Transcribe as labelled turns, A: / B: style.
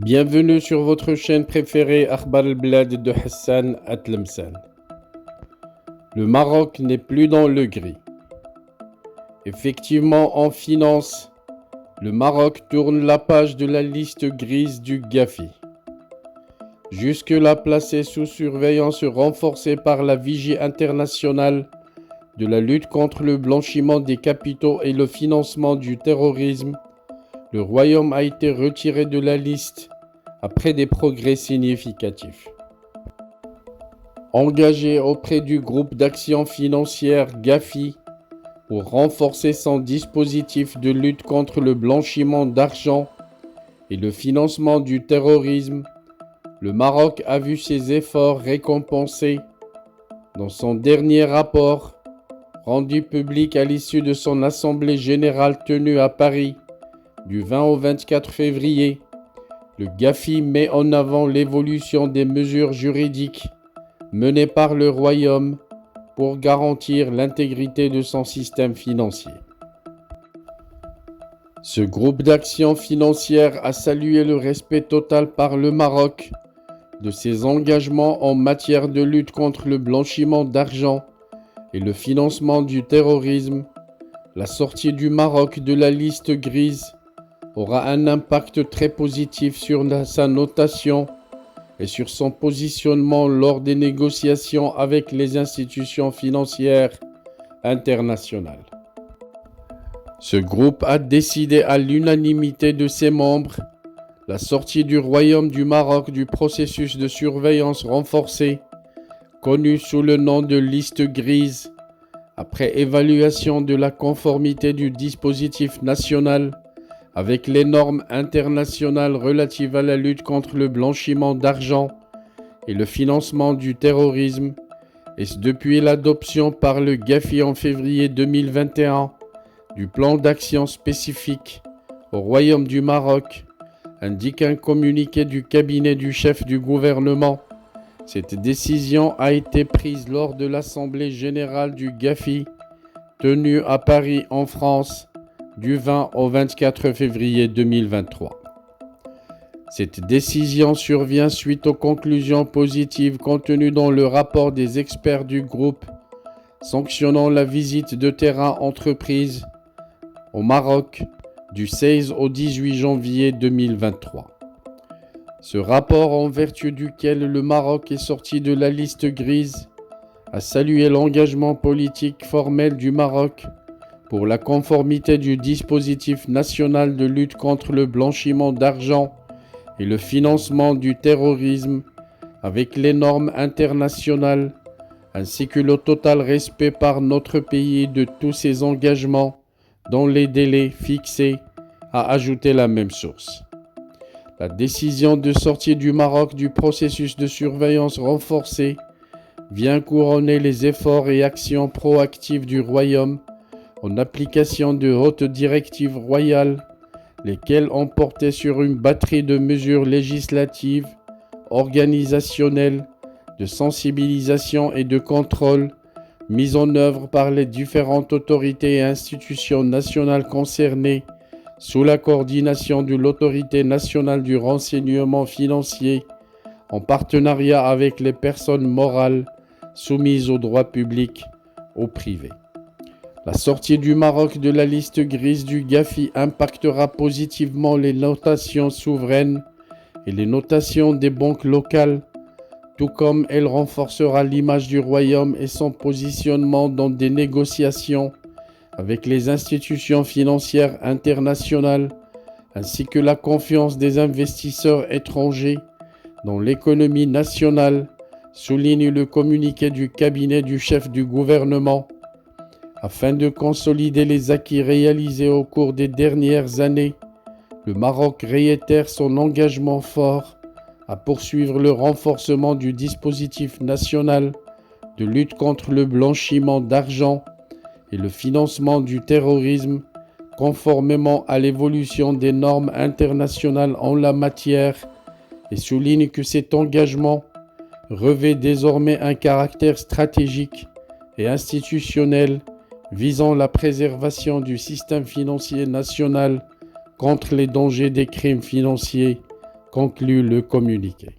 A: Bienvenue sur votre chaîne préférée Akhbar al-Blad de Hassan Atlemsan. Le Maroc n'est plus dans le gris. Effectivement, en finance, le Maroc tourne la page de la liste grise du Gafi. Jusque-là placé sous surveillance renforcée par la vigie internationale de la lutte contre le blanchiment des capitaux et le financement du terrorisme, le royaume a été retiré de la liste après des progrès significatifs. Engagé auprès du groupe d'action financière Gafi pour renforcer son dispositif de lutte contre le blanchiment d'argent et le financement du terrorisme, le Maroc a vu ses efforts récompensés dans son dernier rapport, rendu public à l'issue de son assemblée générale tenue à Paris du 20 au 24 février. Le Gafi met en avant l'évolution des mesures juridiques menées par le Royaume pour garantir l'intégrité de son système financier. Ce groupe d'action financière a salué le respect total par le Maroc de ses engagements en matière de lutte contre le blanchiment d'argent et le financement du terrorisme. La sortie du Maroc de la liste grise aura un impact très positif sur sa notation et sur son positionnement lors des négociations avec les institutions financières internationales. Ce groupe a décidé à l'unanimité de ses membres la sortie du Royaume du Maroc du processus de surveillance renforcée, connu sous le nom de liste grise, après évaluation de la conformité du dispositif national avec les normes internationales relatives à la lutte contre le blanchiment d'argent et le financement du terrorisme, et depuis l'adoption par le Gafi en février 2021 du plan d'action spécifique au Royaume du Maroc, indique un communiqué du cabinet du chef du gouvernement. Cette décision a été prise lors de l'Assemblée générale du Gafi, tenue à Paris en France, du 20 au 24 février 2023. Cette décision survient suite aux conclusions positives contenues dans le rapport des experts du groupe sanctionnant la visite de terrain entreprise au Maroc du 16 au 18 janvier 2023. Ce rapport, en vertu duquel le Maroc est sorti de la liste grise, a salué l'engagement politique formel du Maroc pour la conformité du dispositif national de lutte contre le blanchiment d'argent et le financement du terrorisme avec les normes internationales, ainsi que le total respect par notre pays de tous ses engagements dans les délais fixés, a ajouté la même source. La décision de sortie du Maroc du processus de surveillance renforcée vient couronner les efforts et actions proactives du Royaume en application de hautes directives royales, lesquelles ont porté sur une batterie de mesures législatives, organisationnelles, de sensibilisation et de contrôle mises en œuvre par les différentes autorités et institutions nationales concernées sous la coordination de l'Autorité nationale du renseignement financier, en partenariat avec les personnes morales soumises au droit public ou privé. La sortie du Maroc de la liste grise du Gafi impactera positivement les notations souveraines et les notations des banques locales, tout comme elle renforcera l'image du Royaume et son positionnement dans des négociations avec les institutions financières internationales, ainsi que la confiance des investisseurs étrangers dans l'économie nationale, souligne le communiqué du cabinet du chef du gouvernement. Afin de consolider les acquis réalisés au cours des dernières années, le Maroc réitère son engagement fort à poursuivre le renforcement du dispositif national de lutte contre le blanchiment d'argent et le financement du terrorisme, conformément à l'évolution des normes internationales en la matière, et souligne que cet engagement revêt désormais un caractère stratégique et institutionnel visant la préservation du système financier national contre les dangers des crimes financiers conclut le communiqué.